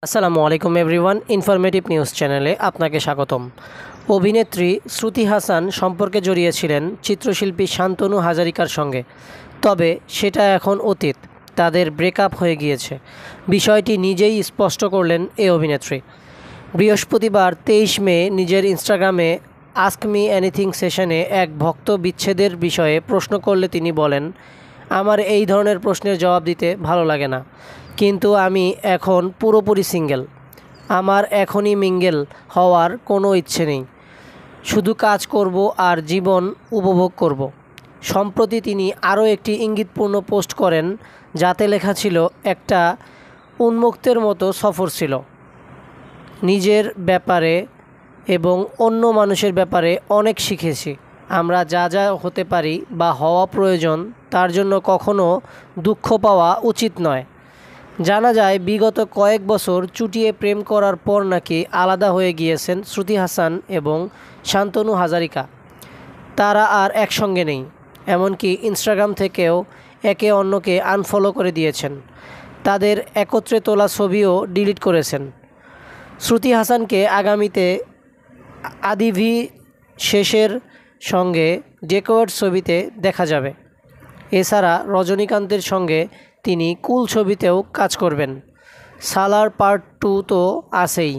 আসসালামু আলাইকুম everyone, informative news চ্যানেলে আপনাকে স্বাগতম। অভিনেত্রী শ্রুতি হাসান সম্পর্কে জড়িয়েছিলেন চিত্রশিল্পী শান্তনু হাজারিকার সঙ্গে, তবে সেটা এখন অতীত। তাদের ব্রেকআপ হয়ে গিয়েছে, বিষয়টি নিজেই স্পষ্ট করলেন এই অভিনেত্রী। বৃহস্পতিবার 23 মে নিজের ইনস্টাগ্রামে আস্ক মি এনিথিং সেশনে এক ভক্ত বিচ্ছেদের বিষয়ে প্রশ্ন করলে তিনি বলেন, আমার এই ধরনের প্রশ্নের জবাব দিতে ভালো লাগে না, কিন্তু আমি এখন পুরোপুরি সিঙ্গেল। আমার এখনই মিঙ্গেল হওয়ার কোনো ইচ্ছে নেই, শুধু কাজ করব আর জীবন উপভোগ করব। সম্প্রতি তিনি আরও একটি ইঙ্গিতপূর্ণ পোস্ট করেন, যাতে লেখা ছিল, একটা উন্মুক্তের মতো সফর ছিল। নিজের ব্যাপারে এবং অন্য মানুষের ব্যাপারে অনেক শিখেছি। আমরা যা যা হতে পারি বা হওয়া প্রয়োজন তার জন্য কখনো দুঃখ পাওয়া উচিত নয়। জানা যায় বিগত কয়েক বছর চুটিয়ে প্রেম করার পর নাকি আলাদা হয়ে গিয়েছেন শ্রুতি হাসান এবং শান্তনু হাজারিকা। তারা আর একসঙ্গে নেই, এমনকি ইনস্টাগ্রাম থেকেও একে অন্যকে আনফলো করে দিয়েছেন। তাদের একত্রে তোলা ছবিও ডিলিট করেছেন। শ্রুতি হাসানকে আগামীতে আদিভি শেষের সঙ্গে ডেকোয়েট ছবিতে দেখা যাবে। এছাড়া রজনীকান্তের সঙ্গে তিনি কুল ছবিতেও কাজ করবেন। সালার পার্ট 2 তো আছেই।